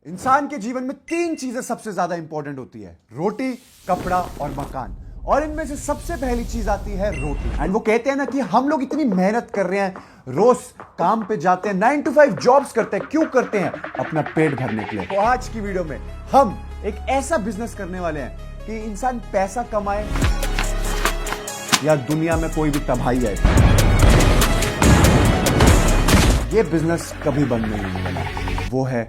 इंसान के जीवन में तीन चीजें सबसे ज्यादा इंपॉर्टेंट होती है, रोटी, कपड़ा और मकान। और इनमें से सबसे पहली चीज आती है रोटी। एंड वो कहते हैं ना कि हम लोग इतनी मेहनत कर रहे हैं, रोज काम पे जाते हैं, 9 to 5 जॉब्स करते हैं, क्यों करते हैं? अपना पेट भरने के लिए। तो आज की वीडियो में हम एक ऐसा बिजनेस करने वाले हैं कि इंसान पैसा कमाए या दुनिया में कोई भी तबाही आए, ये बिजनेस कभी बंद नहीं होने वाला। वो है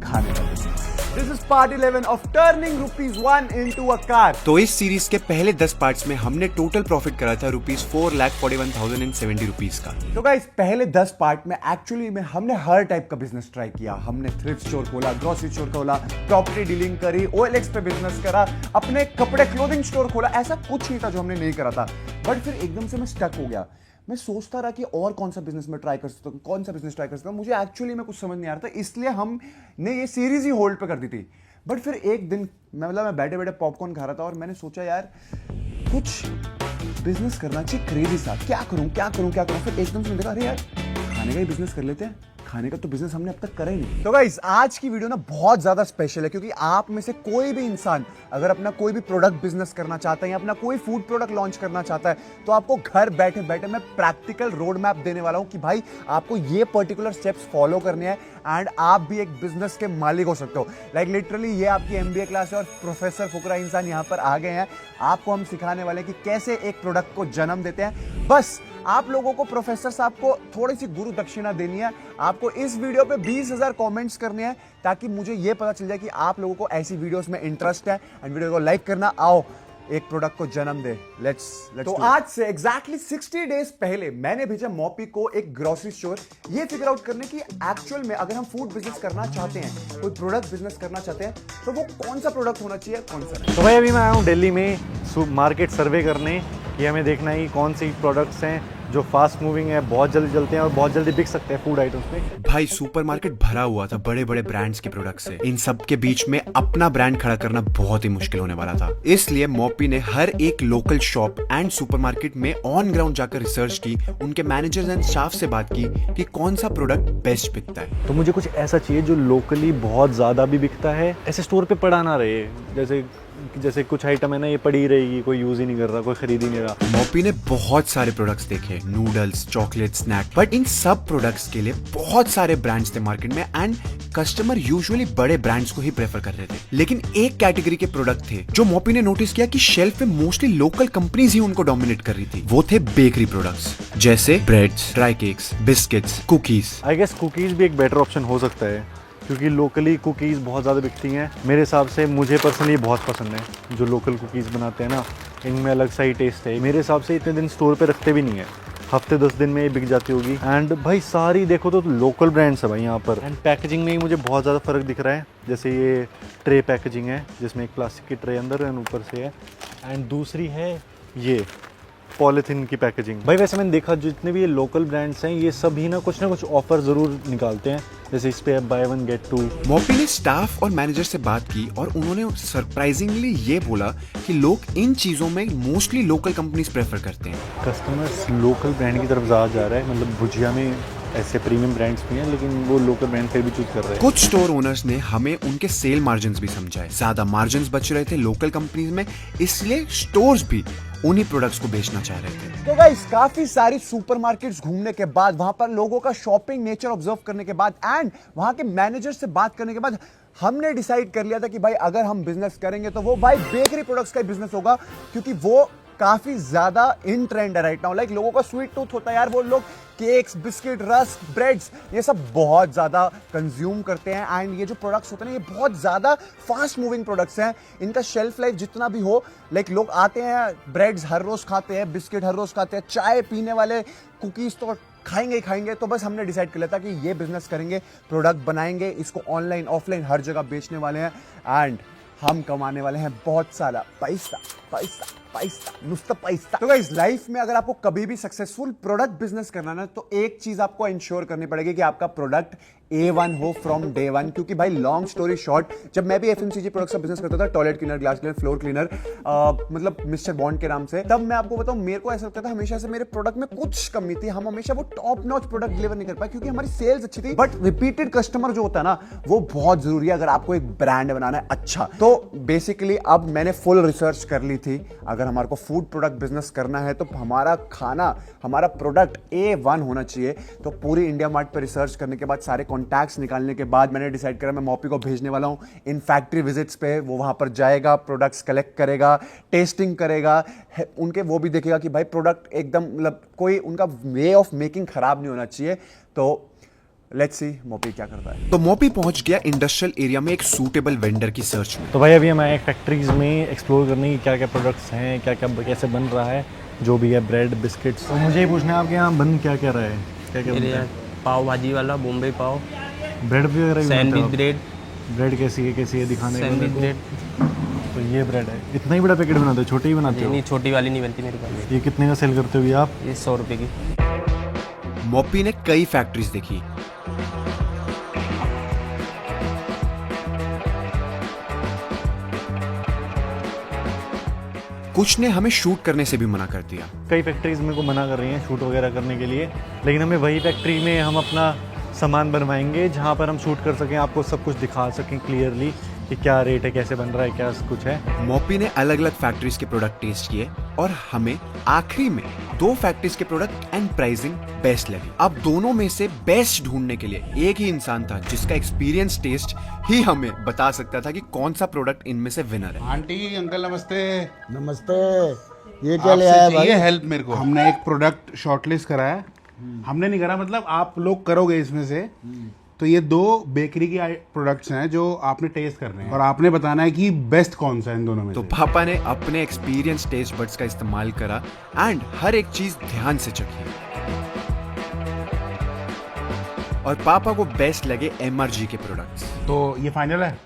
खाने का business. This is part 11 of turning ₹1 into a car। तो इस सीरीज के पहले 10 पार्ट्स में हमने टोटल प्रॉफिट करा था ₹4,41,070 का। तो गाइस पहले 10 पार्ट में एक्चुअली में हमने हर टाइप का बिजनेस ट्राई किया। हमने थ्रिफ्ट स्टोर खोला, ग्रोसरी स्टोर खोला, प्रॉपर्टी डीलिंग करी, OLX पे बिजनेस करा, अपने कपड़े क्लोथिंग स्टोर खोला। ऐसा कुछ नहीं था जो हमने नहीं करा था। बट फिर एकदम से मैं स्टक हो गया। मैं सोचता रहा कि और कौन सा बिजनेस में ट्राई कर सकता हूँ, कौन सा बिजनेस ट्राई कर सकता हूँ। मुझे एक्चुअली में कुछ समझ नहीं आ रहा था, इसलिए हमने ये सीरीज ही होल्ड पे कर दी थी। बट फिर एक दिन मैं बैठे बैठे पॉपकॉर्न खा रहा था और मैंने सोचा यार कुछ बिजनेस करना चाहिए क्रेजी सा। क्या करूं। फिर एकदम से देखा, अरे यार खाने का ही बिजनेस कर लेते हैं। खाने का तो बिजनेस हमने अब तक करा ही नहीं। तो गाइस आज की वीडियो ना बहुत ज्यादा स्पेशल है, क्योंकि आप में से कोई भी इंसान अगर अपना कोई भी प्रोडक्ट बिजनेस करना चाहता है या अपना कोई फूड प्रोडक्ट लॉन्च करना चाहता है, तो आपको घर बैठे बैठे मैं प्रैक्टिकल रोड मैप देने वाला हूं कि भाई आपको ये पर्टिकुलर स्टेप्स फॉलो करने हैं एंड आप भी एक बिजनेस के मालिक हो सकते हो। लाइक लिटरली ये आपकी MBA क्लास है और प्रोफेसर फुकरा इंसान यहाँ पर आ गए हैं। आपको हम सिखाने वाले हैं कि कैसे एक प्रोडक्ट को जन्म देते हैं। बस आप लोगों को प्रोफेसर साहब को थोड़ी सी गुरु दक्षिणा देनी है। आपको इस वीडियो पे 20,000 कमेंट्स करने हैं ताकि मुझे ये पता चल जाए कि आप लोगों को ऐसी वीडियोस में इंटरेस्ट है। एंड वीडियो को लाइक करना, आओ एक प्रोडक्ट को जन्म दे। लेट्स तो आज से एग्जैक्टली 60 डेज पहले मैंने भेजा मॉपी को एक ग्रोसरी स्टोर, ये फिगर आउट करने की एक्चुअल में अगर हम फूड बिजनेस करना चाहते हैं, कोई प्रोडक्ट बिजनेस करना चाहते हैं, तो वो कौन सा प्रोडक्ट होना चाहिए, कौन सा नहीं। तो भाई अभी मैं आया हूँ दिल्ली में मार्केट सर्वे करने कि हमें देखना है कौन सी प्रोडक्ट्स हैं जो फास्ट मूविंग है, बहुत जल्दी चलते हैं और बहुत जल्दी बिक सकते हैं फूड आइटम्स में। भाई सुपरमार्केट भरा हुआ था बड़े बड़े ब्रांड्स के प्रोडक्ट्स से। इन सब के बीच में अपना ब्रांड खड़ा करना बहुत ही मुश्किल होने वाला था। इसलिए मॉपी ने हर एक लोकल शॉप एंड सुपरमार्केट में ऑन ग्राउंड जाकर रिसर्च की, उनके मैनेजर्स एंड स्टाफ से बात की कि कौन सा प्रोडक्ट बेस्ट बिकता है। तो मुझे कुछ ऐसा चाहिए जो लोकली बहुत ज्यादा भी बिकता है, ऐसे स्टोर पे पड़ा ना रहे। जैसे कुछ आइटम है ना, ये पड़ी रहेगी, कोई यूज ही नहीं कर रहा, कोई खरीद ही नहीं रहा। मॉपी ने बहुत सारे प्रोडक्ट्स देखे, नूडल्स, चॉकलेट, स्नैक, बट इन सब प्रोडक्ट्स के लिए बहुत सारे ब्रांड्स थे मार्केट में एंड कस्टमर यूजुअली बड़े ब्रांड्स को ही प्रेफर कर रहे थे। लेकिन एक कैटेगरी के प्रोडक्ट थे जो मॉपी ने नोटिस किया कि शेल्फ पे मोस्टली लोकल कंपनीज ही उनको डोमिनेट कर रही थी। वो थे बेकरी प्रोडक्ट्स, जैसे breads, dry cakes, biscuits, cookies. I guess cookies भी एक बेटर ऑप्शन हो सकता है, क्योंकि लोकली कुकीज़ बहुत ज़्यादा बिकती हैं। मेरे हिसाब से मुझे पर्सनली बहुत पसंद है जो लोकल कुकीज़ बनाते हैं ना, इनमें अलग सा ही टेस्ट है। मेरे हिसाब से इतने दिन स्टोर पे रखते भी नहीं है, हफ्ते 10 दिन में ये बिक जाती होगी। एंड भाई सारी देखो तो लोकल ब्रांड्स है भाई यहाँ पर। एंड पैकेजिंग में ही मुझे बहुत ज़्यादा फ़र्क दिख रहा है। जैसे ये ट्रे पैकेजिंग है जिसमें एक प्लास्टिक की ट्रे अंदर एंड ऊपर से है, एंड दूसरी है ये पॉलीथीन की पैकेजिंग। भाई वैसे मैंने देखा जितने भी ये लोकल ब्रांड्स हैं ये सभी ना कुछ ऑफर जरूर निकालते हैं, जैसे इस पे बाय 1 गेट 2। मॉपी ने स्टाफ और मैनेजर से बात की और उन्होंने सरप्राइजिंगली ये बोला कि लोग इन चीजों में मोस्टली लोकल कंपनीज प्रेफर करते हैं। कस्टमर्स लोकल ब्रांड की तरफ ज़्यादा जा रहा है। मतलब भुजिया में ऐसे प्रीमियम ब्रांड्स भी हैं, लेकिन वो लोकल ब्रांड फिर भी चूज कर रहे हैं। कुछ स्टोर ओनर्स ने हमें उनके सेल मार्जिन्स भी समझाए। ज्यादा मार्जिन्स बच रहे थे लोकल कंपनीज में, इसलिए स्टोर्स भी उन्हीं प्रोडक्ट्स को बेचना चाह रहे थे। तो गाइस काफी सारी सुपरमार्केट्स घूमने के बाद, वहां पर लोगों का शॉपिंग नेचर ऑब्जर्व करने के बाद एंड वहां के मैनेजर से बात करने के बाद हमने डिसाइड कर लिया था कि भाई अगर हम बिजनेस करेंगे तो वो भाई बेकरी प्रोडक्ट्स का बिजनेस होगा, क्योंकि वो काफी ज्यादा इन ट्रेंड है राइट नाउ। लाइक लोगों का स्वीट टूथ होता है यार, वो लोग केक्स, बिस्किट, रस्क, ब्रेड्स ये सब बहुत ज्यादा कंज्यूम करते हैं। एंड ये जो प्रोडक्ट्स होते हैं ना, ये बहुत ज्यादा फास्ट मूविंग प्रोडक्ट्स हैं। इनका शेल्फ लाइफ जितना भी हो, लाइक लोग आते हैं, ब्रेड्स हर रोज खाते हैं, बिस्किट हर रोज खाते हैं, चाय पीने वाले कुकीज तो खाएंगे ही खाएंगे। तो बस हमने डिसाइड कर लिया था कि ये बिजनेस करेंगे, प्रोडक्ट बनाएंगे, इसको ऑनलाइन ऑफलाइन हर जगह बेचने वाले हैं एंड हम कमाने वाले हैं बहुत सारा पैसा। नुस्ता पैसा। तो गाइस लाइफ में अगर आपको कभी भी सक्सेसफुल प्रोडक्ट बिजनेस करना है ना, तो एक चीज आपको इंश्योर करनी पड़ेगी कि आपका प्रोडक्ट A1 हो फ्रॉम डे वन। क्योंकि भाई लॉन्ग स्टोरी शॉर्ट, जब मैं भी FMCG प्रोडक्ट्स का बिजनेस करता था, toilet cleaner, glass cleaner, floor cleaner, मतलब मिस्टर बॉन्ड के नाम से, तब मैं आपको बताऊं मेरे को ऐसा लगता था हमेशा से मेरे प्रोडक्ट में कुछ कमी थी। हम हमेशा वो टॉप नॉच प्रोडक्ट डिलीवर नहीं कर पाए क्योंकि हमारी सेल्स अच्छी थी। बट रिपीटेड कस्टमर जो होता है ना, वो बहुत जरूरी है अगर आपको एक ब्रांड बनाना है अच्छा। तो बेसिकली अब मैंने फुल रिसर्च कर ली थी, अगर हमारे को फूड प्रोडक्ट बिजनेस करना है तो हमारा खाना, हमारा प्रोडक्ट A1 होना चाहिए। तो पूरी इंडिया मार्ट पर रिसर्च करने के बाद, सारे कॉन्टैक्ट्स निकालने के बाद मैंने डिसाइड करा मैं मॉपी को भेजने वाला हूं इन फैक्ट्री विजिट्स पे। वो वहां पर जाएगा, प्रोडक्ट्स कलेक्ट करेगा, टेस्टिंग करेगा, उनके वो भी देखेगा कि भाई प्रोडक्ट एकदम मतलब कोई उनका वे ऑफ मेकिंग खराब नहीं होना चाहिए। तो लेट्स सी मोपी क्या करता है। तो मोपी पहुंच गया इंडस्ट्रियल एरिया में एक सूटेबल वेंडर की सर्च में। तो भाई अभी हम आए फैक्ट्रीज में एक्सप्लोर करने की क्या क्या प्रोडक्ट्स हैं, क्या क्या कैसे बन रहा है, जो भी है ब्रेड बिस्किट्स। तो मुझे ये पूछना है आपके यहाँ बन क्या क्या रहा है, क्या क्या बनता है? पाव भाजी वाला, बॉम्बे पाव, ब्रेड भी वगैरह भी बनता है? सैंडविच ब्रेड, ब्रेड कैसी है दिखाने को सैंडविच मेरे को। ब्रेड। तो ये ब्रेड है, इतना ही बड़ा पैकेट बनाते हो, छोटे ही बनाते हो? नहीं, छोटी वाली नहीं बनती मेरे पास। ये कितने का सेल करते हो ये आप? ये 100 रुपये की। मोपी ने कई फैक्ट्रीज देखी, कुछ ने हमें शूट करने से भी मना कर दिया। कई फैक्ट्रीज मेरे को मना कर रही हैं शूट वगैरह करने के लिए, लेकिन हमें वही फैक्ट्री में हम अपना सामान बनवाएंगे जहाँ पर हम शूट कर सकें, आपको सब कुछ दिखा सकें क्लियरली कि क्या रेट है, कैसे बन रहा है, क्या कुछ है। मोपी ने अलग अलग फैक्ट्रीज के प्रोडक्ट टेस्ट किए और हमें आखिरी में 2 फैक्ट्रीज के प्रोडक्ट एंड प्राइसिंग बेस्ट लगी। अब दोनों में से बेस्ट ढूंढने के लिए एक ही इंसान था जिसका एक्सपीरियंस टेस्ट ही हमें बता सकता था कि कौन सा प्रोडक्ट इनमें से विनर है। आंटी अंकल नमस्ते। नमस्ते। ये क्या ले आया भाई? ये हेल्प मेरे को, हमने एक प्रोडक्ट शॉर्टलिस्ट करा है। हमने नहीं करा, मतलब आप लोग करोगे इसमें से। तो ये 2 बेकरी की प्रोडक्ट्स हैं जो आपने टेस्ट करने हैं और आपने बताना है कि बेस्ट कौन सा है इन दोनों में तो से। पापा ने अपने एक्सपीरियंस टेस्ट बड्स का इस्तेमाल करा एंड हर एक चीज ध्यान से चखी और पापा को बेस्ट लगे MRG के प्रोडक्ट्स। तो ये फाइनल है,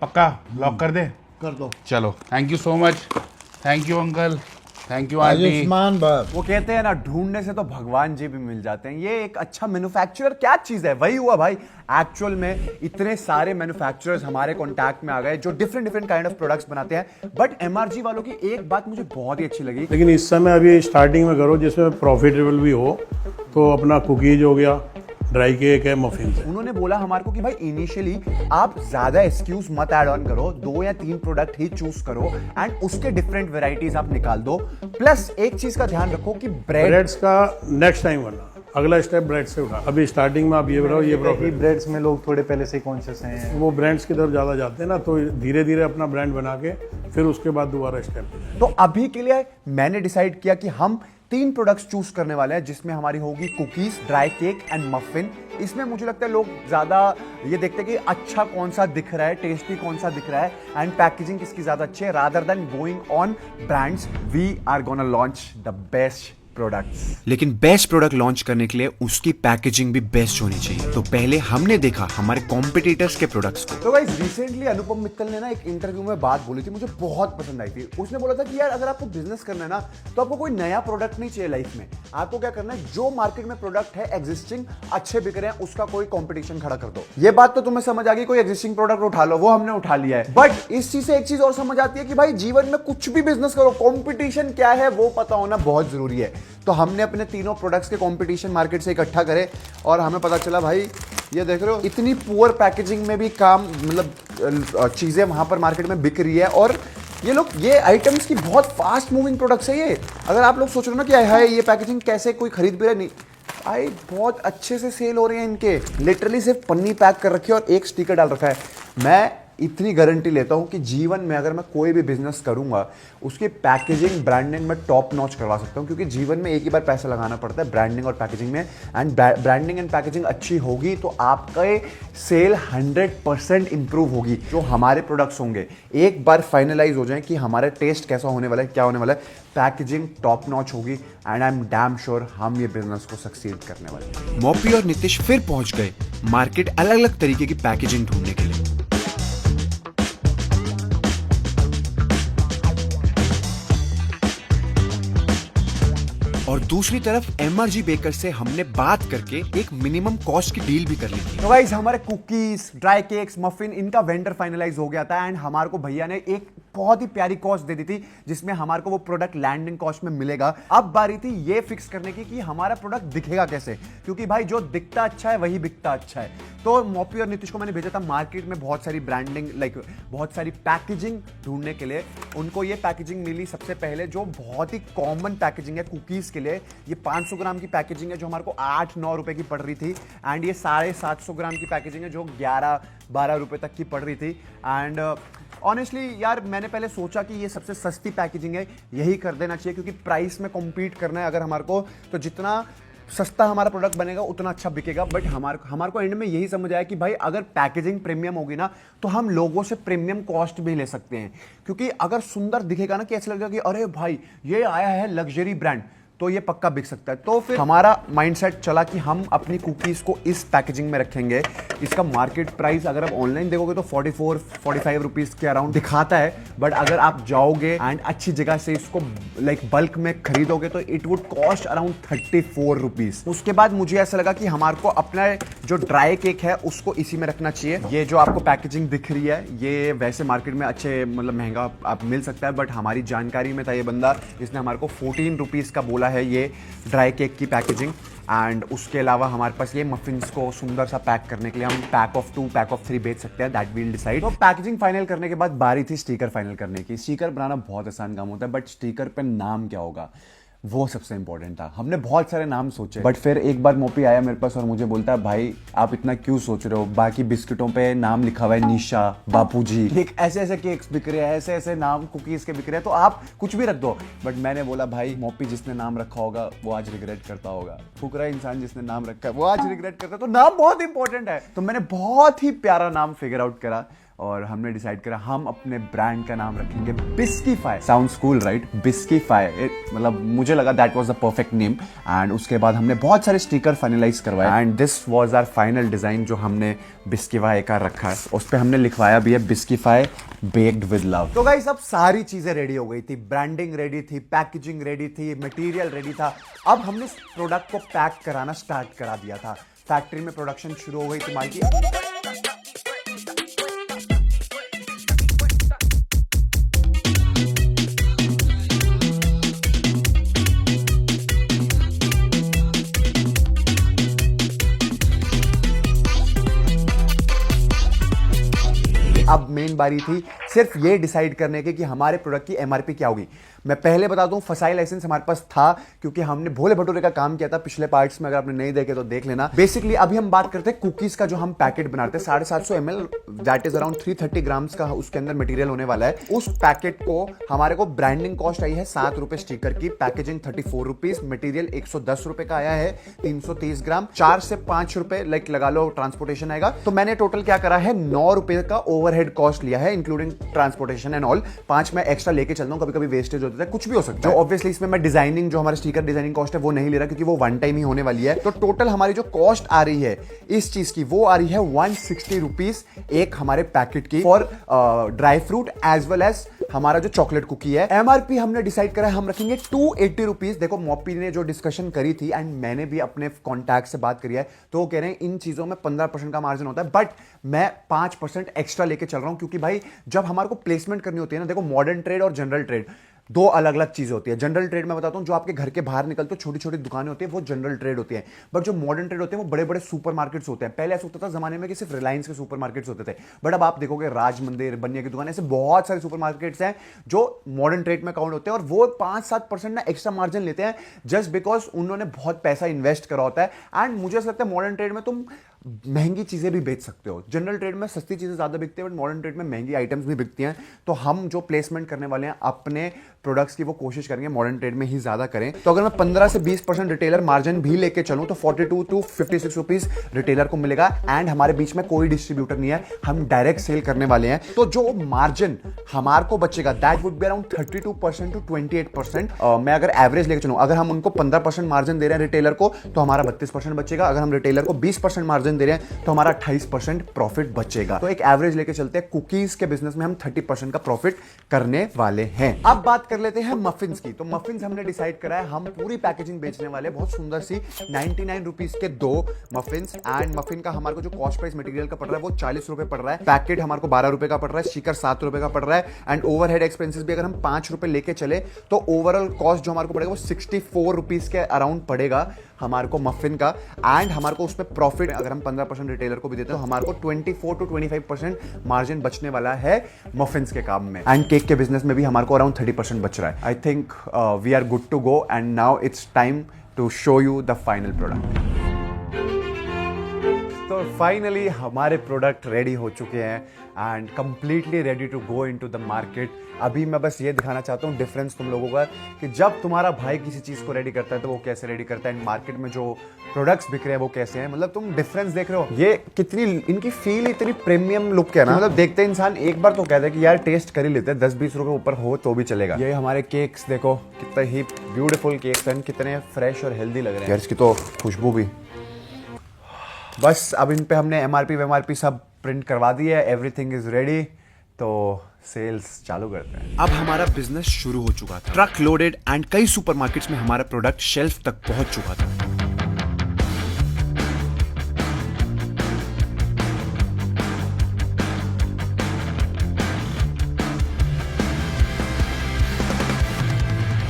पक्का लॉक कर दे? कर दो। चलो, thank you so much. Thank you uncle, thank you aunty. Ayushman भव। वो कहते हैं ना, ढूंढने से तो भगवान जी भी मिल जाते हैं। ये एक अच्छा मैन्युफैक्चरर क्या चीज है, वही हुआ भाई। एक्चुअल में इतने सारे मैन्युफैक्चरर्स हमारे कांटेक्ट में आ गए जो डिफरेंट काइंड ऑफ प्रोडक्ट्स बनाते हैं। बट MRG वालों की एक बात मुझे बहुत ही अच्छी लगी, लेकिन इस समय अभी स्टार्टिंग में करो जिसमें प्रॉफिटेबल भी हो। तो अपना कुकीज हो गया, ड्राई केक है, मफिन्स है। उन्होंने बोला हमारे को कि भाई इनिशियली आप ज्यादा एक्सक्यूज मत ऐड ऑन करो, 2 या 3 प्रोडक्ट ही चूज करो एंड उसके डिफरेंट वेराइटीज आप निकाल दो। प्लस एक चीज का ध्यान रखो कि ब्रेड्स का नेक्स्ट टाइम वाला अगला स्टेप ब्रेड से उठा। अभी स्टार्टिंग में आप ये बताओ, ये प्रॉफिट। ब्रेड्स में लोग थोड़े पहले से कॉन्शियस हैं, वो ब्रांड्स की तरफ ज़्यादा जाते हैं ना, तो धीरे धीरे अपना ब्रांड बना के फिर उसके बाद दोबारा स्टेप। तो अभी के लिए मैंने डिसाइड किया कि हम 3 प्रोडक्ट्स चूज करने वाले हैं, जिसमें हमारी होगी cookies, dry cake and muffin. इसमें मुझे लगता है लोग ज्यादा ये देखते हैं कि अच्छा कौन सा दिख रहा है, टेस्टी कौन सा दिख रहा है एंड पैकेजिंग किसकी ज्यादा अच्छी है, rather than going on brands. We are gonna launch the best products. लेकिन बेस्ट प्रोडक्ट लॉन्च करने के लिए उसकी पैकेजिंग भी बेस्ट होनी चाहिए। तो पहले हमने देखा हमारे कॉम्पिटिटर्स के प्रोडक्ट्स को। तो गाइस रिसेंटली अनुपम मित्तल ने ना एक इंटरव्यू में बात बोली थी, मुझे बहुत पसंद आई थी। उसने बोला था कि यार अगर आपको बिजनेस करना है ना, तो आपको कोई नया प्रोडक्ट नहीं चाहिए लाइफ में। आपको क्या करना है, जो मार्केट में प्रोडक्ट है एग्जिस्टिंग अच्छे बिक रहे हैं, उसका कोई कंपटीशन खड़ा कर दो। ये बात तो तुम्हें समझ आ गई, कोई एग्जिस्टिंग प्रोडक्ट उठा लो, वो हमने उठा लिया है। बट इस चीज से एक चीज और समझ आती है कि भाई जीवन में कुछ भी बिजनेस करो, कंपटीशन क्या है वो पता होना बहुत जरूरी है। तो हमने अपने तीनों प्रोडक्ट्स के कंपटीशन मार्केट से इकट्ठा करे और हमें पता चला भाई, ये देख रहे हो इतनी पुअर पैकेजिंग में भी काम, मतलब चीजें वहां पर मार्केट में बिक रही है। और ये आइटम्स की बहुत फास्ट मूविंग प्रोडक्ट्स है ये। अगर आप लोग सोच रहे हो ना कि हाय ये पैकेजिंग कैसे कोई खरीद भी रहा, नहीं भाई बहुत अच्छे से सेल हो रहे हैं इनके। लिटरली सिर्फ पन्नी पैक कर रखी है और एक स्टिकर डाल रखा है। मैं इतनी गारंटी लेता हूं कि जीवन में अगर मैं कोई भी बिजनेस करूंगा, उसकी पैकेजिंग ब्रांडिंग में टॉप नॉच करवा सकता हूं, क्योंकि जीवन में एक ही बार पैसा लगाना पड़ता है ब्रांडिंग और पैकेजिंग में। एंड ब्रांडिंग एंड पैकेजिंग अच्छी होगी तो आपका सेल 100% इंप्रूव होगी। जो हमारे प्रोडक्ट्स होंगे एक बार फाइनलाइज हो जाए कि हमारा टेस्ट कैसा होने वाला है, क्या होने वाला है, पैकेजिंग टॉप नॉच होगी and I am damn sure हम ये बिजनेस को सक्सीड करने वाले हैं। मोपी और नितिश फिर पहुंच गए मार्केट अलग अलग तरीके की पैकेजिंग ढूंढने के लिए। दूसरी तरफ एमआरजी बेकर से हमने बात करके एक मिनिमम कॉस्ट की डील भी कर ली थी। तो गाइस हमारे कुकीज, ड्राई केक्स, मफिन इनका वेंडर फाइनलाइज हो गया था एंड हमारे को भैया ने एक बहुत ही प्यारी कॉस्ट दे दी थी जिसमें हमारे को वो प्रोडक्ट लैंडिंग कॉस्ट में मिलेगा। अब बारी थी ये फिक्स करने की कि हमारा प्रोडक्ट दिखेगा कैसे, क्योंकि भाई जो दिखता अच्छा है वही बिकता अच्छा है। तो मोपी और नीतीश को मैंने भेजा था मार्केट में बहुत सारी ब्रांडिंग बहुत सारी पैकेजिंग ढूंढने के लिए। उनको ये पैकेजिंग मिली सबसे पहले जो बहुत ही कॉमन पैकेजिंग है कुकीज के लिए। ये 500 ग्राम की पैकेजिंग है जो हमारे को 8-9 रुपए की पड़ रही थी एंड ये 750 ग्राम की पैकेजिंग है जो 11-12 रुपए तक की पड़ रही थी। एंड ऑनेस्टली यार मैंने पहले सोचा कि ये सबसे सस्ती पैकेजिंग है, यही कर देना चाहिए क्योंकि प्राइस में कॉम्पीट करना है अगर हमारे को, तो जितना सस्ता हमारा प्रोडक्ट बनेगा उतना अच्छा बिकेगा। बट हमारे को एंड में यही समझ आया कि भाई अगर पैकेजिंग प्रीमियम होगी ना तो हम लोगों से प्रीमियम कॉस्ट भी ले सकते हैं, क्योंकि अगर सुंदर दिखेगा ना कि ऐसा लगेगा कि अरे भाई ये आया है लग्जरी ब्रांड, तो ये पक्का बिक सकता है। तो फिर हमारा माइंडसेट चला कि हम अपनी कुकीज को इस पैकेजिंग में रखेंगे। इसका मार्केट प्राइस अगर आप ऑनलाइन देखोगे तो 44-45 रुपीज के अराउंड दिखाता है, बट अगर आप जाओगे एंड अच्छी जगह से इसको बल्क में खरीदोगे तो it would cost around 34 rupees. उसके बाद मुझे ऐसा लगा कि हमारे को अपना जो ड्राई केक है उसको इसी में रखना चाहिए। ये जो आपको पैकेजिंग दिख रही है ये वैसे मार्केट में अच्छे महंगा आप मिल सकता है, बट हमारी जानकारी में था ये बंदा, इसने हमारे को 14 रुपीज का बोला है ये ड्राई केक की पैकेजिंग। एंड उसके अलावा हमारे पास ये मफिन्स को सुंदर सा पैक करने के लिए हम पैक ऑफ 2 पैक ऑफ 3 बेच सकते हैं, दैट विल डिसाइड। तो पैकेजिंग फाइनल करने के बाद बारी थी स्टिकर फाइनल करने की। स्टिकर बनाना बहुत आसान काम होता है, बट स्टिकर पे नाम क्या होगा वो सबसे इंपॉर्टेंट था। हमने बहुत सारे नाम सोचे, बट फिर एक बार मोपी आया मेरे पास और मुझे बोलता है भाई आप इतना क्यों सोच रहे हो, बाकी बिस्किटों पे नाम लिखा हुआ है निशा, बापूजी, एक ऐसे ऐसे केक्स बिक रहे हैं, ऐसे ऐसे नाम कुकीज के बिक रहे हैं, तो आप कुछ भी रख दो। बट मैंने बोला भाई मोपी जिसने नाम रखा होगा वो आज रिग्रेट करता होगा, फुकरा इंसान जिसने नाम रखा है वो आज रिग्रेट करता है, तो नाम बहुत इंपॉर्टेंट है। तो मैंने बहुत ही प्यारा नाम फिगर आउट करा और हमने डिसाइड करा हम अपने ब्रांड का नाम रखेंगे Biscuify. Sounds cool right, Biscuify, मतलब मुझे लगा that was the perfect name. And उसके बाद हमने बहुत सारे स्टिकर फाइनलाइज करवाए and this was our final design जो हमने बिस्कीफाई का रखा है। उस पर हमने लिखवाया भी है बिस्कीफाई बेक्ड विद लव। तो गाइस अब सारी चीजें रेडी हो गई थी, ब्रांडिंग रेडी थी, पैकेजिंग रेडी थी, मटेरियल रेडी था। अब हमने प्रोडक्ट को पैक कराना स्टार्ट करा दिया था। फैक्ट्री में प्रोडक्शन शुरू हो गई थी माल की। अब मेन बारी थी सिर्फ ये डिसाइड करने की कि हमारे प्रोडक्ट की एमआरपी क्या होगी। मैं पहले बता दूं फसाई लाइसेंस हमारे पास था क्योंकि हमने भोले भटूरे का काम किया था पिछले पार्ट्स में, अगर आपने नहीं देखे तो देख लेना। बेसिकली अभी हम बात करते हैं कुकीज का जो हम पैकेट बनाते हैं 750 ml, that is around 330 grams का उसके अंदर मटेरियल होने वाला है। उस पैकेट को हमारे को ब्रांडिंग कॉस्ट आई है 7 रुपए स्टिकर की, पैकेजिंग 34 रुपीज, मटेरियल 110 रुपए का आया है 330 ग्राम, 4 से 5 रुपए लगा लो ट्रांसपोर्टेशन आएगा। तो मैंने टोटल क्या करा है 9 रुपए का ओवरहेड कॉस्ट लिया है इंक्लूडिंग ट्रांसपोर्टेशन एंड ऑल। 5 मैं एक्स्ट्रा लेके चलता हूं, कभी कभी वेस्टेज होता है, कुछ भी हो सकता है। ऑब्वियसली इसमें मैं डिजाइनिंग जो हमारा स्टिकर डिजाइनिंग कॉस्ट है वो नहीं ले रहा क्योंकि वो वन टाइम ही होने वाली है। तो टोटल हमारी जो कॉस्ट आ रही है इस चीज की वो आ रही है 160 रुपीज एक हमारे पैकेट की for dry fruit as well as हमारा जो चॉकलेट कुकी है। एमआरपी हमने डिसाइड करा है हम रखेंगे 280 रुपीज। देखो मोपी ने जो डिस्कशन करी थी एंड मैंने भी अपने कॉन्टैक्ट से बात करी है तो वो कह रहे हैं इन चीजों में 15% का मार्जिन होता है, बट मैं 5% एक्स्ट्रा लेके चल रहा हूं क्योंकि भाई जब हमारे को प्लेसमेंट करनी होती है ना, देखो मॉडर्न ट्रेड और जनरल ट्रेड दो अलग अलग चीजें होती है। जनरल ट्रेड में बताता हूं जो आपके घर के बाहर निकलते हो छोटी छोटी दुकानें होती है वो जनरल ट्रेड होती है, बट जो मॉडर्न ट्रेड होते हैं वो बड़े बड़े सुपर मार्केट्स होते हैं। पहले ऐसा होता था जमाने में कि सिर्फ रिलायंस के सुपर मार्केट्स होते थे, बट अब आप देखोगे राज मंदिर, बनिया की दुकान, ऐसे बहुत सारे सुपर मार्केट्स हैं जो मॉडर्न ट्रेड में काउंट होते हैं और वो 5-7% ना एक्स्ट्रा मार्जिन लेते हैं जस्ट बिकॉज उन्होंने बहुत पैसा इन्वेस्ट करा होता है। एंड मुझे ऐसा लगता है मॉडर्न ट्रेड में तुम महंगी चीजें भी बेच सकते हो। जनरल ट्रेड में सस्ती चीजें ज्यादा बिकती है बट मॉडर्न ट्रेड में महंगी आइटम्स भी बिकती हैं। तो हम जो प्लेसमेंट करने वाले हैं अपने प्रोडक्ट्स की वो कोशिश करेंगे मॉडर्न ट्रेड में ही ज्यादा करें। तो अगर मैं 15 से 20% रिटेलर मार्जिन भी लेके चलूं तो 42 to 56 रुपीज रिटेलर को मिलेगा एंड हमारे बीच में कोई डिस्ट्रीब्यूटर नहीं है, हम डायरेक्ट सेल करने वाले हैं। तो जो मार्जिन हमारे को बचेगा that would be around 32% to 28%। मैं अगर एवरेज लेके चलूं, अगर हम उनको 15% मार्जिन दे रहे हैं रिटेलर को तो हमारा 32% बचेगा। अगर हम रिटेलर को 20% मार्जिन मार्जिन दे रहे हैं तो हमारा 28% प्रॉफिट बचेगा। तो एक एवरेज लेके चलते हैं, कुकीज के बिजनेस में हम 30% का प्रॉफिट करने वाले हैं। अब बात कर लेते हैं मफिन्स की। तो मफिन्स हमने डिसाइड करा है, हम पूरी पैकेजिंग बेचने वाले, बहुत सुंदर सी 99 रुपीज के 2 मफिन्स। एंड मफिन का हमारे को जो कॉस्ट प्राइस मटेरियल का पड़ रहा है वो 40 रुपए पड़ रहा है, पैकेट हमारे को 12 रुपए का पड़ रहा है, स्टिकर 7 रुपए का पड़ रहा है। एंड ओवरहेड एक्सपेंसेस भी अगर हम 5 रुपए लेके चले तो ओवरऑल कॉस्ट जो हमारे को पड़ेगा वो 64 रुपीज के अराउंड पड़ेगा हमारे को मफिन का। एंड हमारे को उसमें प्रॉफिट अगर हम 15% रिटेलर को भी देते हैं तो हमारे को 24 to 25% मार्जिन बचने वाला है मफिन्स के काम में। एंड केक के बिजनेस में भी हमारे को अराउंड 30% बच रहा है। I think we are good to go and now it's time to show you the final product. तो फाइनली हमारे प्रोडक्ट रेडी हो चुके हैं and completely ready to go into the market. अभी मैं बस ये दिखाना चाहता हूँ डिफरेंस तुम लोगों का कि जब तुम्हारा भाई किसी चीज़ को रेडी करता है तो वो कैसे रेडी करता है, मार्केट में जो प्रोडक्ट्स बिक रहे हैं वो कैसे हैं। मतलब तुम डिफरेंस देख रहे हो, ये कितनी इनकी फील इतनी प्रीमियम लुक है ना। मतलब देखते इंसान एक बार तो कहता है कि यार टेस्ट कर ही लेते हैं, 10-20 रुपए ऊपर हो तो भी चलेगा। ये हमारे केक्स देखो कितने ही ब्यूटीफुल केक्स हैं, कितने फ्रेश और हेल्दी लग रहे हैं यार। इसकी तो खुशबू भी, बस अब इन पे हमने एमआरपी सब प्रिंट करवा दी है, एवरीथिंग इज रेडी, तो सेल्स चालू करते हैं। अब हमारा बिजनेस शुरू हो चुका था, ट्रक लोडेड एंड कई सुपरमार्केट्स में हमारा प्रोडक्ट शेल्फ तक पहुंच चुका था।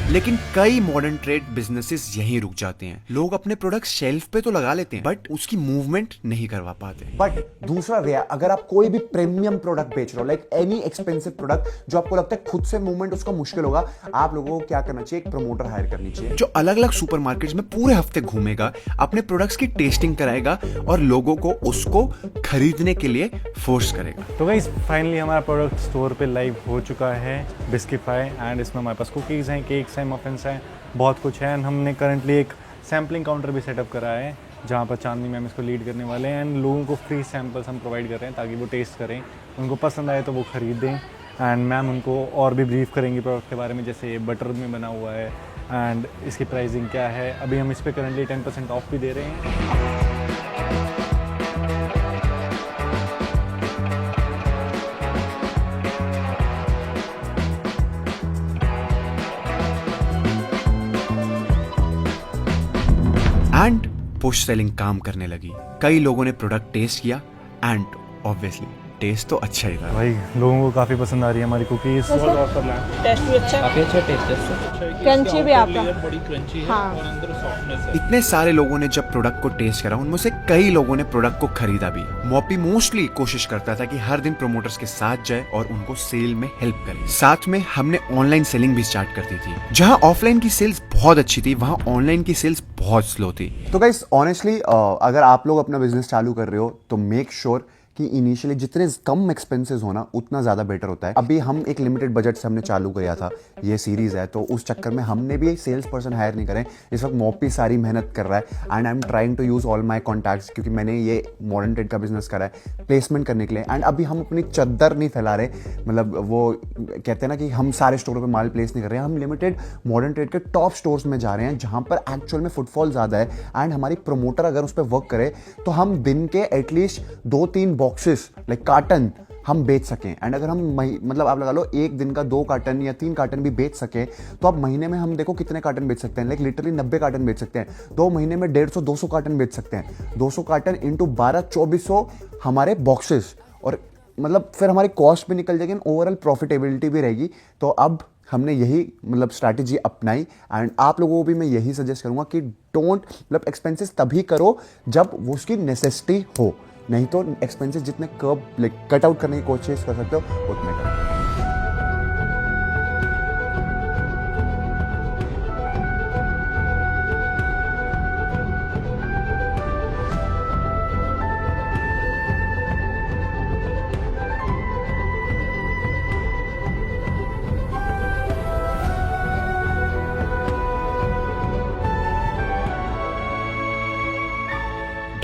लेकिन कई मॉडर्न ट्रेड बिजनेसेस यहीं रुक जाते हैं। लोग अपने प्रोडक्ट शेल्फ पे तो लगा लेते हैं बट उसकी मूवमेंट नहीं करवा पाते। बट दूसरा वे, अगर आप कोई भी प्रीमियम प्रोडक्ट बेच रहे हो, लाइक एनी एक्सपेंसिव प्रोडक्ट जो आपको लगता है खुद से मूवमेंट उसका मुश्किल होगा, आप लोगों को क्या करना चाहिए, एक प्रमोटर हायर करनी चाहिए जो अलग अलग सुपरमार्केट्स में पूरे हफ्ते घूमेगा, अपने प्रोडक्ट्स की टेस्टिंग कराएगा और लोगों को उसको खरीदने के लिए फोर्स करेगा। तो गाइस फाइनली हमारा प्रोडक्ट स्टोर पे लाइव हो चुका है, बिस्किफाई। एंड इसमें हमारे पास कुकीज़ हैं, केक्स हैं, मफिन्स हैं, बहुत कुछ है। एंड हमने करंटली एक सैम्पलिंग काउंटर भी सेटअप करा है जहाँ पर चांदनी मैम इसको लीड करने वाले हैं। एंड लोगों को फ्री सैम्पल्स हम प्रोवाइड कर रहे हैं ताकि वो टेस्ट करें, उनको पसंद आए तो वो ख़रीदें। एंड मैम उनको और भी ब्रीफ करेंगी प्रोडक्ट के बारे में, जैसे ये बटर में बना हुआ है एंड इसकी प्राइसिंग क्या है। अभी हम इस पर करंटली 10% ऑफ भी दे रहे हैं। एंड पुश सेलिंग काम करने लगी। कई लोगों ने प्रोडक्ट टेस्ट किया एंड ऑब्वियसली टेस्ट तो अच्छा ही था। भाई लोगों को काफ़ी पसंद आ रही है हमारी कुकीज़। टेस्ट भी अच्छा है, काफ़ी अच्छा टेस्ट है, क्रंची भी आपका। बड़ी क्रंची है हाँ। और अंदर सॉफ्टनेस है। इतने सारे लोगों ने जब प्रोडक्ट को टेस्ट करा, उनमें से कई लोगों ने प्रोडक्ट को खरीदा भी। मॉपी मोस्टली कोशिश करता था कि हर दिन प्रोमोटर्स के साथ जाए और उनको सेल में हेल्प करे। साथ में हमने ऑनलाइन सेलिंग भी स्टार्ट कर दी थी। जहां ऑफलाइन की सेल्स बहुत अच्छी थी, वहां ऑनलाइन की सेल्स बहुत स्लो थी। तो गाइस ऑनेस्टली अगर आप लोग अपना बिजनेस चालू कर रहे हो तो मेक श्योर कि इनिशियली जितने कम एक्सपेंसेस हो ना उतना ज़्यादा बेटर होता है। अभी हम एक लिमिटेड बजट से हमने चालू किया था, ये सीरीज़ है, तो उस चक्कर में हमने भी सेल्स पर्सन हायर नहीं करे। इस वक्त मॉपी सारी मेहनत कर रहा है and I am trying to use all my contacts, क्योंकि मैंने ये मॉडर्न ट्रेड का बिजनेस करा है प्लेसमेंट करने के लिए। एंड अभी हम अपनी चद्दर नहीं फैला रहे, मतलब वो कहते हैं ना कि हम सारे स्टोरों पर माल प्लेस नहीं कर रहे हैं। हम लिमिटेड मॉडर्न ट्रेड के टॉप स्टोर्स में जा रहे हैं जहाँ पर एक्चुअल में फुटफॉल ज़्यादा है। एंड हमारी प्रमोटर अगर उस पर वर्क करे तो हम दिन के एटलीस्ट 2-3 बॉक्सेस लाइक कार्टन हम बेच सकें। एंड अगर हम मतलब आप लगा लो एक दिन का 2 कार्टन या 3 कार्टन भी बेच सकें तो आप महीने में हम देखो कितने कार्टन बेच सकते हैं, लाइक लिटरली 90 कार्टन बेच सकते हैं। 2 महीने में 150-200 कार्टन बेच सकते हैं। 200 कार्टन इंटू 12-2400 हमारे बॉक्सेस, और मतलब फिर हमारी कॉस्ट भी निकल जाएगी, ओवरऑल प्रॉफिटेबिलिटी भी रहेगी। तो अब हमने यही मतलब स्ट्रैटेजी अपनाई। एंड आप लोगों को भी मैं यही सजेस्ट करूंगा कि डोंट मतलब एक्सपेंसेस तभी करो जब वो उसकी नेसेसिटी हो, नहीं तो एक्सपेंसेस जितने कट आउट करने की कोशिश कर सकते हो उतने करो।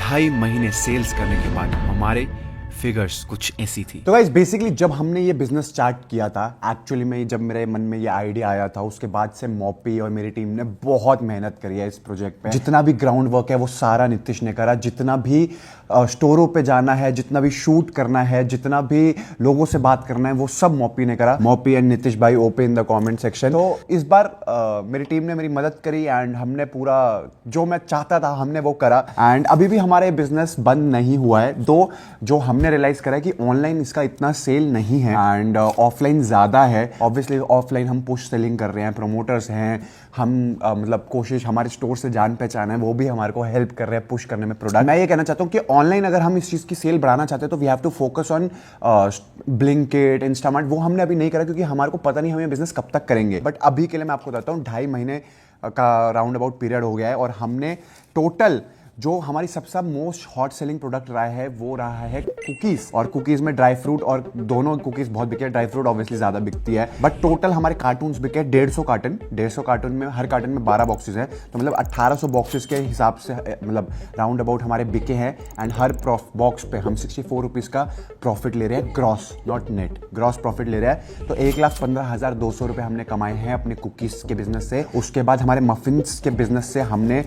ढाई महीने सेल्स करने के बाद हमारे फिगर्स कुछ ऐसी थी। तो गाइस बेसिकली जब हमने ये बिजनेस स्टार्ट किया था, एक्चुअली में जब मेरे मन में ये आइडिया आया था, उसके बाद से मॉपी और मेरी टीम ने बहुत मेहनत करी है इस प्रोजेक्ट पे। जितना भी ग्राउंड वर्क है वो सारा नीतीश ने करा, जितना भी स्टोरों पे जाना है, जितना भी शूट करना है, जितना भी लोगों से बात करना है, वो सब मॉपी ने करा। मॉपी एंड नीतीश भाई open in the comment section. तो इस बार मेरी टीम ने मेरी मदद करी एंड हमने पूरा जो मैं चाहता था हमने वो करा। एंड अभी भी हमारा ये बिजनेस बंद नहीं हुआ है, दो जो हमने रियलाइज करा है कि ऑनलाइन इसका इतना सेल नहीं है एंड ऑफलाइन ज्यादा है। ऑब्वियसली ऑफलाइन हम पुश सेलिंग कर रहे हैं, प्रोमोटर्स हैं हम, मतलब कोशिश हमारे स्टोर से जान पहचान है, वो भी हमारे को हेल्प कर रहे हैं पुश करने में प्रोडक्ट। मैं ये कहना चाहता हूँ कि ऑनलाइन अगर हम इस चीज की सेल बढ़ाना चाहते हैं तो we have to focus on Blinkit, Instamart. वो हमने अभी नहीं करा क्योंकि हमारे को पता नहीं हम ये बिजनेस कब तक करेंगे। बट अभी के लिए मैं आपको बताता हूँ 2.5 महीने का राउंड अबाउट पीरियड हो गया है और हमने टोटल जो हमारी सबसे मोस्ट हॉट सेलिंग प्रोडक्ट रहा है वो रहा है कुकीज। और कुकीज में ड्राई फ्रूट, और दोनों कुकीज बहुत बिके, ड्राई फ्रूट ऑब्वियसली ज्यादा बिकती है। बट टोटल हमारे कार्टून्स बिके 150 कार्टन। 150 कार्टन में हर कार्टन में 12 बॉक्सेस हैं, तो मतलब 1800 बॉक्सेस के हिसाब से मतलब राउंड अबाउट हमारे बिके हैं। एंड हर बॉक्स पे हम 64 रुपीज का प्रॉफिट ले रहे हैं, gross not net, gross profit ले रहे हैं। तो 1,15,200 रुपए हमने कमाए हैं अपने कुकीज के बिजनेस से। उसके बाद हमारे मफिन्स के बिजनेस से हमने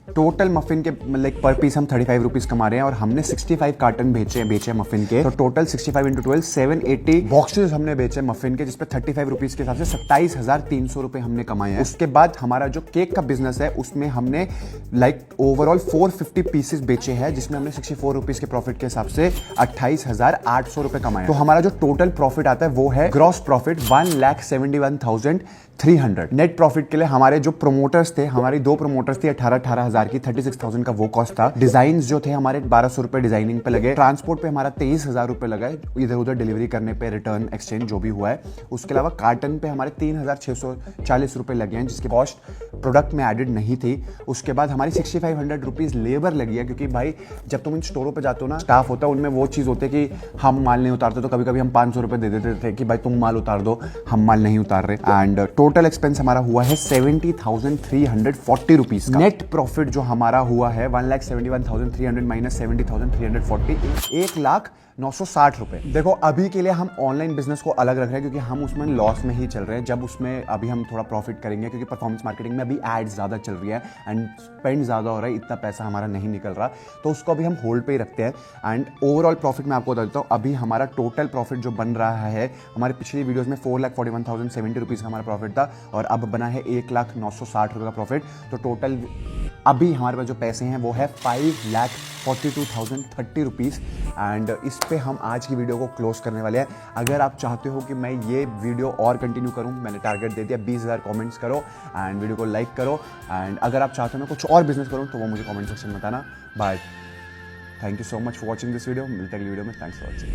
टोटल मफिन के मतलब पर पीस हम 35 रुपीज कमा रहे हैं और हमने 65 कार्टन बेचे मफिन के। तो टोटल 65 इंटू 12 780 बॉक्सेस हमने बेचे मफिन के, जिसपे 35 रुपीज के हिसाब से 27,300 रुपए हमने कमाए हैं। उसके बाद हमारा जो केक का बिजनेस है उसमें हमने लाइक ओवरऑल 450 पीसेस बेचे हैं, जिसमें हमने 64 रुपीज के प्रॉफिट के हिसाब से 28,800 रुपए कमाए। तो हमारा जो टोटल प्रॉफिट आता है वो है ग्रॉस प्रॉफिट 1,71,300। नेट प्रॉफिट के लिए हमारे जो प्रोमोटर्स थे, हमारी 2 प्रोमोटर्स थी 18,000 की, 36,000 का वो कॉस्ट था। डिजाइन जो थे हमारे 1200 रुपए डिजाइनिंग पे लगे। ट्रांसपोर्ट पे हमारा 23,000 रुपए लगा इधर उधर डिलीवरी करने पे, रिटर्न एक्सचेंज जो भी हुआ है। उसके अलावा कार्टन पे हमारे 3,640 रुपए लगे हैं, जिसकी कॉस्ट प्रोडक्ट में एडेड नहीं थी। उसके बाद हमारी 6,500 रुपीज लेबर लगी है, क्योंकि भाई जब तुम इन स्टोरों पे जाते हो ना, स्टाफ होता है उनमें वो चीज होती है कि हम माल नहीं उतारते, तो कभी कभी हम 500 रुपए दे देते थे कि भाई तुम माल उतार दो, हम माल नहीं उतार रहे। एंड टोटल एक्सपेंस हमारा हुआ है 70,340 रुपीज का। नेट प्रॉफिट जो हमारा हुआ है 1,71,300 माइनस 70,340, 1,09,60 रुपए। देखो अभी के लिए हम ऑनलाइन बिजनेस को अलग रख रहे हैं क्योंकि हम उसमें लॉस में ही चल रहे हैं। जब उसमें अभी हम थोड़ा प्रॉफिट करेंगे, क्योंकि परफॉर्मेंस मार्केटिंग में अभी एड्स ज्यादा चल रही है एंड स्पेंड ज्यादा हो रहा है, इतना पैसा हमारा नहीं निकल रहा, तो उसको अभी हम होल्ड पे ही रखते हैं। एंड ओवरऑल प्रॉफिट मैं आपको बता देता हूँ, अभी हमारा टोटल प्रॉफिट जो बन रहा है, हमारे पिछली वीडियोस में 4,41,070 रुपीज का हमारा प्रॉफिट था और अब बना है 1,09,60 रुपए का प्रॉफिट। तो टोटल अभी हमारे पास जो पैसे हैं वो है 5,42,030 रुपीज। एंड इस पे हम आज की वीडियो को क्लोज करने वाले हैं। अगर आप चाहते हो कि मैं ये वीडियो और कंटिन्यू करूं, मैंने टारगेट दे दिया 20,000 कमेंट्स करो एंड वीडियो को लाइक करो। एंड अगर आप चाहते हो मैं कुछ और बिजनेस करूं तो वो मुझे कमेंट सेक्शन में बताना। Bye, thank you so much for watching this video. मिलते हैं अगली वीडियो में। Thanks for watching.